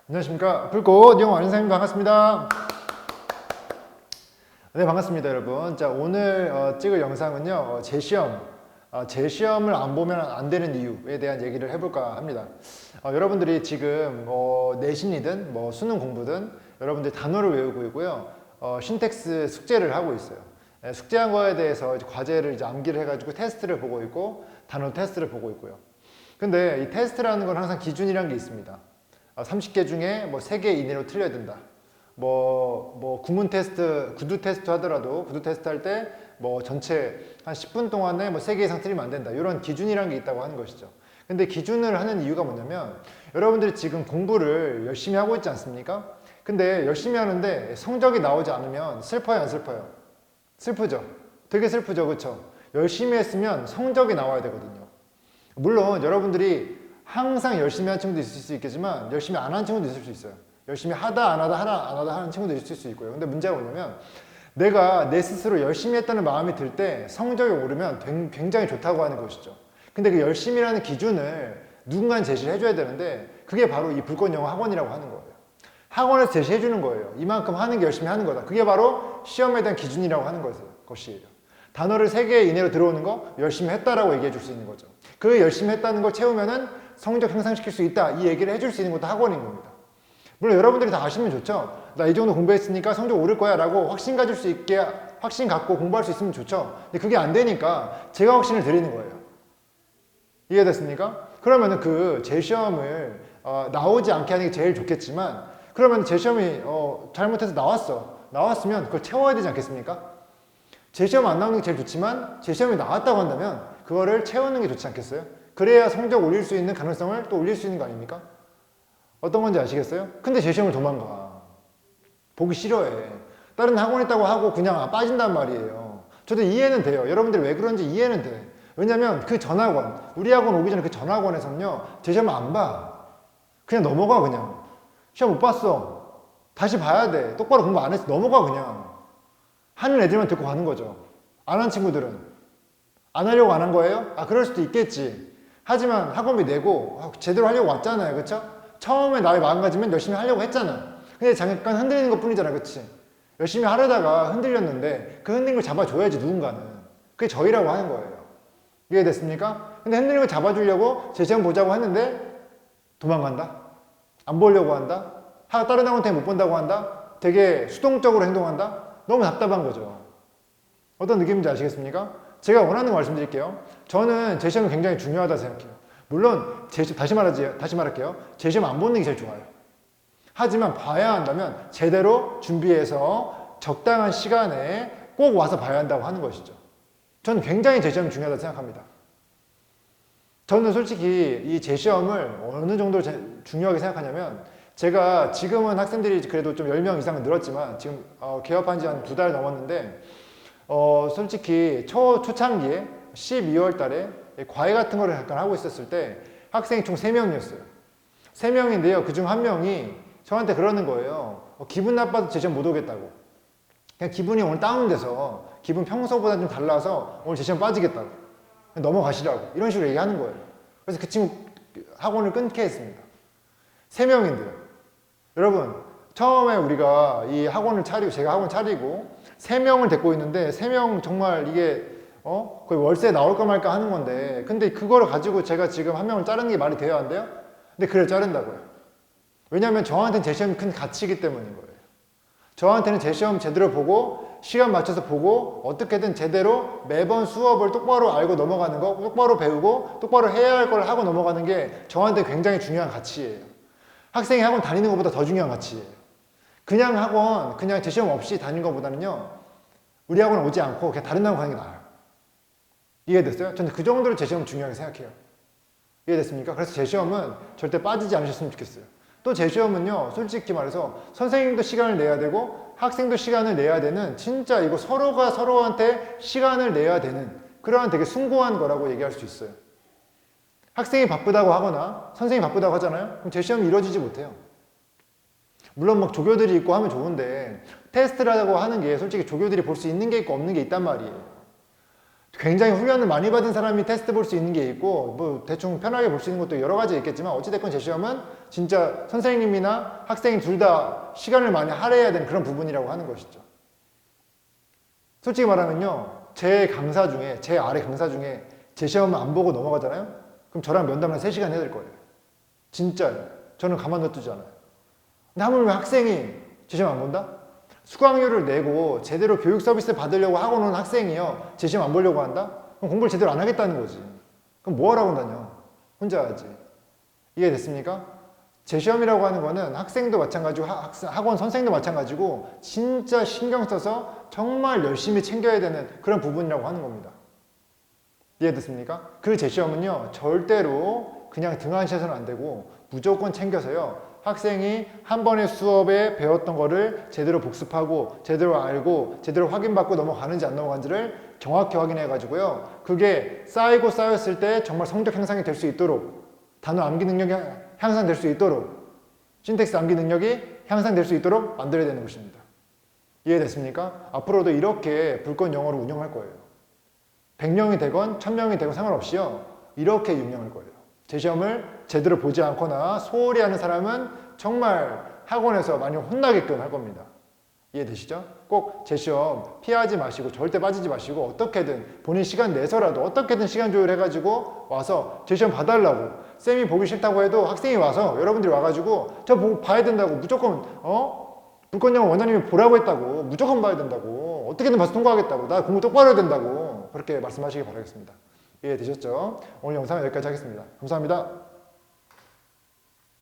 안녕하십니까. 불꽃 영어 아는 반갑습니다. 네, 반갑습니다, 여러분. 자, 오늘 찍을 영상은요, 제 시험을 안 보면 안 되는 이유에 대한 얘기를 해볼까 합니다. 여러분들이 지금 내신이든 수능 공부든 여러분들이 단어를 외우고 있고요, 신텍스 숙제를 하고 있어요. 숙제한 거에 대해서 이제 과제를 이제 암기를 해가지고 테스트를 보고 있고, 단어 테스트를 보고 있고요. 근데 이 테스트라는 건 항상 기준이라는 게 있습니다. 30개 중에 3개 이내로 틀려야 된다. 구문 테스트, 구두 테스트 하더라도 구두 테스트 할 때 전체 한 10분 동안에 3개 이상 틀리면 안 된다. 이런 기준이라는 게 있다고 하는 것이죠. 근데 기준을 하는 이유가 뭐냐면 여러분들이 지금 공부를 열심히 하고 있지 않습니까? 근데 열심히 하는데 성적이 나오지 않으면 슬퍼요, 안 슬퍼요? 슬프죠. 되게 슬프죠, 그렇죠? 열심히 했으면 성적이 나와야 되거든요. 물론 여러분들이 항상 열심히 한 친구도 있을 수 있겠지만 열심히 안 한 친구도 있을 수 있어요. 열심히 하다 안 하다 안 하다 하는 친구도 있을 수 있고요. 근데 문제가 뭐냐면 내가 내 스스로 열심히 했다는 마음이 들 때 성적이 오르면 굉장히 좋다고 하는 것이죠. 근데 그 열심히라는 기준을 누군가는 제시를 해줘야 되는데 그게 바로 이 불꽃 영어 학원이라고 하는 거예요. 학원에서 제시해 주는 거예요. 이만큼 하는 게 열심히 하는 거다. 그게 바로 시험에 대한 기준이라고 하는 것이에요. 단어를 3개 이내로 들어오는 거 열심히 했다라고 얘기해 줄 수 있는 거죠. 그 열심히 했다는 걸 채우면은 성적 향상시킬 수 있다. 이 얘기를 해줄 수 있는 것도 학원인 겁니다. 물론 여러분들이 다 아시면 좋죠. 나 이 정도 공부했으니까 성적 오를 거야 라고 확신 가질 수 있게, 확신 갖고 공부할 수 있으면 좋죠. 근데 그게 안 되니까 제가 확신을 드리는 거예요. 이해됐습니까? 그러면은 그 재시험을 나오지 않게 하는 게 제일 좋겠지만 그러면 재시험이 잘못해서 나왔으면 그걸 채워야 되지 않겠습니까? 재시험 안 나오는 게 제일 좋지만 재시험이 나왔다고 한다면 그거를 채우는 게 좋지 않겠어요? 그래야 성적 올릴 수 있는 가능성을 또 올릴 수 있는 거 아닙니까? 어떤 건지 아시겠어요? 근데 재시험을 도망가. 보기 싫어해. 다른 학원 있다고 하고 그냥 빠진단 말이에요. 저도 이해는 돼요. 여러분들이 왜 그런지 이해는 돼. 왜냐면 그 전학원, 우리 학원 오기 전에 그 전학원에서는요, 재시험 안 봐. 그냥 넘어가, 그냥. 시험 못 봤어. 다시 봐야 돼. 똑바로 공부 안 했어. 넘어가, 그냥. 하는 애들만 듣고 가는 거죠. 안 한 친구들은. 안 하려고 안 한 거예요? 그럴 수도 있겠지. 하지만 학원비 내고 제대로 하려고 왔잖아요. 그쵸? 처음에 나의 마음가짐은 열심히 하려고 했잖아. 근데 잠깐 흔들리는 것 뿐이잖아. 그치? 열심히 하려다가 흔들렸는데 그 흔들린 걸 잡아줘야지 누군가는. 그게 저희라고 하는 거예요. 이해됐습니까? 근데 흔들린 걸 잡아주려고 제 시험 보자고 했는데 도망간다? 안 보려고 한다? 다른 학원 때문에 못 본다고 한다? 되게 수동적으로 행동한다? 너무 답답한 거죠. 어떤 느낌인지 아시겠습니까? 제가 원하는 거 말씀드릴게요. 저는 제 시험이 굉장히 중요하다 생각해요. 물론 다시 말할게요. 제 시험 안 보는 게 제일 좋아요. 하지만 봐야 한다면 제대로 준비해서 적당한 시간에 꼭 와서 봐야 한다고 하는 것이죠. 저는 굉장히 제 시험이 중요하다고 생각합니다. 저는 솔직히 이 제 시험을 어느 정도로 중요하게 생각하냐면 제가 지금은 학생들이 그래도 좀 10명 이상은 늘었지만 지금 개업한 지 한 2달 넘었는데 솔직히 초창기에 12월 달에 과외 같은 거를 잠깐 하고 있었을 때 학생이 총 3명이었어요. 3명인데요. 그중 1명이 저한테 그러는 거예요. 기분 나빠도 제 시험 못 오겠다고. 그냥 기분이 오늘 다운돼서 기분 평소보다 좀 달라서 오늘 제 시험 빠지겠다고. 넘어가시라고. 이런 식으로 얘기하는 거예요. 그래서 그 친구 학원을 끊게 했습니다. 3명인데요. 여러분, 처음에 우리가 이 학원을 차리고, 제가 학원 차리고 3명을 데리고 있는데 3명 정말 이게 거의 월세 나올까 말까 하는 건데 근데 그거를 가지고 제가 지금 1명을 자르는 게 말이 돼야 한대요? 근데 그래 자른다고요. 왜냐하면 저한테는 제 시험이 큰 가치이기 때문인 거예요. 저한테는 제 시험 제대로 보고 시간 맞춰서 보고 어떻게든 제대로 매번 수업을 똑바로 알고 넘어가는 거 똑바로 배우고 똑바로 해야 할 걸 하고 넘어가는 게 저한테 굉장히 중요한 가치예요. 학생이 학원 다니는 것보다 더 중요한 가치예요. 그냥 학원, 그냥 제 시험 없이 다니는 것보다는요 우리 학원 오지 않고 그냥 다른 학원 가는 게 나아요. 이해됐어요? 저는 그 정도로 제 시험 중요하게 생각해요. 이해됐습니까? 그래서 제 시험은 절대 빠지지 않으셨으면 좋겠어요. 또 제 시험은요 솔직히 말해서 선생님도 시간을 내야 되고 학생도 시간을 내야 되는 진짜 이거 서로가 서로한테 시간을 내야 되는 그러한 되게 숭고한 거라고 얘기할 수 있어요. 학생이 바쁘다고 하거나 선생님이 바쁘다고 하잖아요. 그럼 제 시험이 이루어지지 못해요. 물론 막 조교들이 있고 하면 좋은데 테스트라고 하는 게 솔직히 조교들이 볼 수 있는 게 있고 없는 게 있단 말이에요. 굉장히 훈련을 많이 받은 사람이 테스트 볼 수 있는 게 있고 뭐 대충 편하게 볼 수 있는 것도 여러 가지 있겠지만 어찌됐건 제 시험은 진짜 선생님이나 학생이 둘 다 시간을 많이 할애해야 되는 그런 부분이라고 하는 것이죠. 솔직히 말하면요, 제 강사 중에, 제 아래 강사 중에 제 시험 안 보고 넘어가잖아요? 그럼 저랑 면담을 3시간 해야 될 거예요. 진짜요. 저는 가만둬두지 않아요. 근데 하물며 학생이 제 시험 안 본다? 수강료를 내고 제대로 교육 서비스 받으려고 하고 오는 학생이요, 제 시험 안 보려고 한다? 그럼 공부를 제대로 안 하겠다는 거지. 그럼 뭐 하라고 다녀? 혼자 하지. 이해됐습니까? 제 시험이라고 하는 거는 학생도 마찬가지고 학원 선생도 마찬가지고 진짜 신경 써서 정말 열심히 챙겨야 되는 그런 부분이라고 하는 겁니다. 이해됐습니까? 그 제 시험은요, 절대로 그냥 등한시해서는 안 되고 무조건 챙겨서요, 학생이 한 번의 수업에 배웠던 거를 제대로 복습하고 제대로 알고 제대로 확인받고 넘어가는지 안 넘어가는지를 정확히 확인해 가지고요, 그게 쌓이고 쌓였을 때 정말 성적 향상이 될 수 있도록, 단어 암기 능력이 향상될 수 있도록, 신텍스 암기 능력이 향상될 수 있도록 만들어야 되는 것입니다. 이해됐습니까? 앞으로도 이렇게 불권 영어로 운영할 거예요. 100명이 되건 1000명이 되건 상관없이요, 이렇게 운영할 거예요. 제 시험을 제대로 보지 않거나 소홀히 하는 사람은 정말 학원에서 많이 혼나게끔 할 겁니다. 이해되시죠? 꼭 제 시험 피하지 마시고 절대 빠지지 마시고 어떻게든 본인 시간 내서라도 어떻게든 시간 조율해가지고 와서 제 시험 봐달라고, 쌤이 보기 싫다고 해도 학생이 와서 여러분들이 와가지고 저 봐야 된다고, 무조건 불권영어 원장님이 보라고 했다고 무조건 봐야 된다고, 어떻게든 봐서 통과하겠다고, 나 공부 똑바로 해야 된다고 그렇게 말씀하시기 바라겠습니다. 이해되셨죠? 오늘 영상은 여기까지 하겠습니다. 감사합니다.